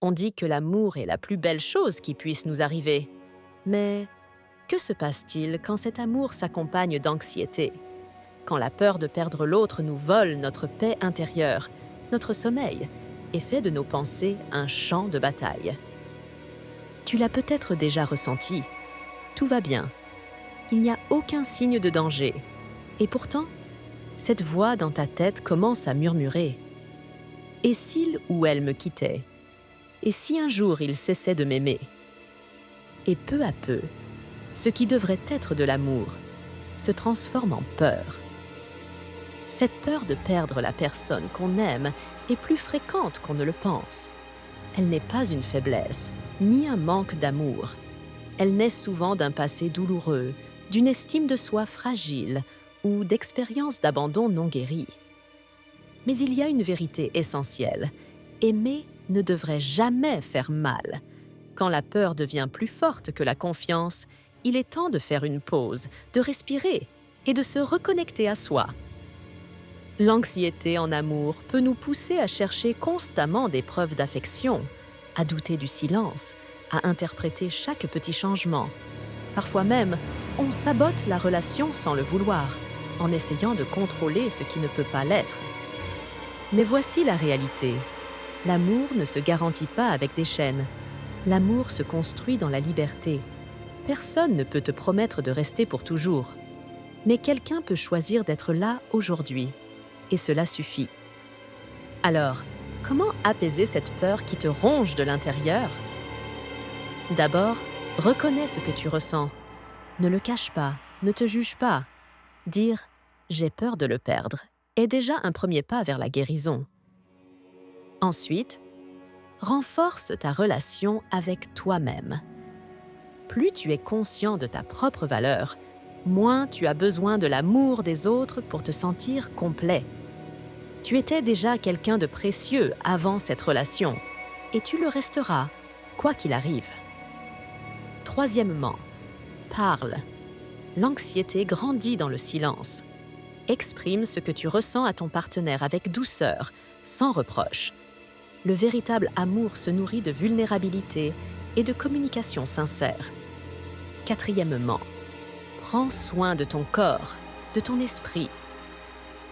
On dit que l'amour est la plus belle chose qui puisse nous arriver. Mais que se passe-t-il quand cet amour s'accompagne d'anxiété? Quand la peur de perdre l'autre nous vole notre paix intérieure, notre sommeil, et fait de nos pensées un champ de bataille? Tu l'as peut-être déjà ressenti. Tout va bien. Il n'y a aucun signe de danger. Et pourtant, cette voix dans ta tête commence à murmurer. Et s'il ou elle me quittait? Et si un jour il cessait de m'aimer? Et peu à peu, ce qui devrait être de l'amour se transforme en peur. Cette peur de perdre la personne qu'on aime est plus fréquente qu'on ne le pense. Elle n'est pas une faiblesse, ni un manque d'amour. Elle naît souvent d'un passé douloureux, d'une estime de soi fragile ou d'expériences d'abandon non guéries. Mais il y a une vérité essentielle. Aimer ne devrait jamais faire mal. Quand la peur devient plus forte que la confiance, il est temps de faire une pause, de respirer et de se reconnecter à soi. L'anxiété en amour peut nous pousser à chercher constamment des preuves d'affection, à douter du silence, à interpréter chaque petit changement. Parfois même, on sabote la relation sans le vouloir, en essayant de contrôler ce qui ne peut pas l'être. Mais voici la réalité. L'amour ne se garantit pas avec des chaînes. L'amour se construit dans la liberté. Personne ne peut te promettre de rester pour toujours. Mais quelqu'un peut choisir d'être là aujourd'hui. Et cela suffit. Alors, comment apaiser cette peur qui te ronge de l'intérieur? D'abord, reconnais ce que tu ressens. Ne le cache pas, ne te juge pas. Dire « j'ai peur de le perdre » est déjà un premier pas vers la guérison. Ensuite, renforce ta relation avec toi-même. Plus tu es conscient de ta propre valeur, moins tu as besoin de l'amour des autres pour te sentir complet. Tu étais déjà quelqu'un de précieux avant cette relation, et tu le resteras, quoi qu'il arrive. Troisièmement, parle. L'anxiété grandit dans le silence. Exprime ce que tu ressens à ton partenaire avec douceur, sans reproche. Le véritable amour se nourrit de vulnérabilité et de communication sincère. Quatrièmement, prends soin de ton corps, de ton esprit.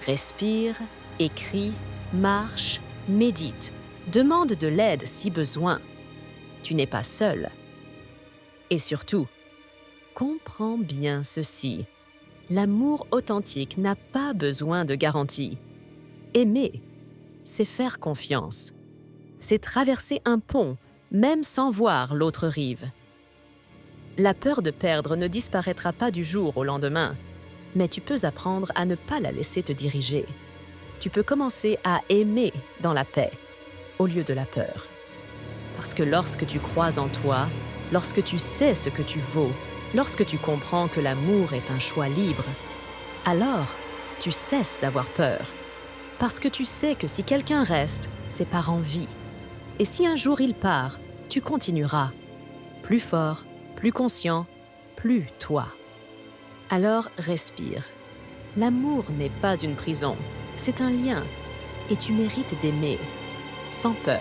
Respire, écris, marche, médite, demande de l'aide si besoin. Tu n'es pas seul. Et surtout, comprends bien ceci. L'amour authentique n'a pas besoin de garantie. Aimer, c'est faire confiance. C'est traverser un pont, même sans voir l'autre rive. La peur de perdre ne disparaîtra pas du jour au lendemain, mais tu peux apprendre à ne pas la laisser te diriger. Tu peux commencer à aimer dans la paix, au lieu de la peur. Parce que lorsque tu crois en toi, lorsque tu sais ce que tu vaux, lorsque tu comprends que l'amour est un choix libre, alors tu cesses d'avoir peur. Parce que tu sais que si quelqu'un reste, c'est par envie. Et si un jour il part, tu continueras. Plus fort, plus conscient, plus toi. Alors respire. L'amour n'est pas une prison, c'est un lien. Et tu mérites d'aimer, sans peur.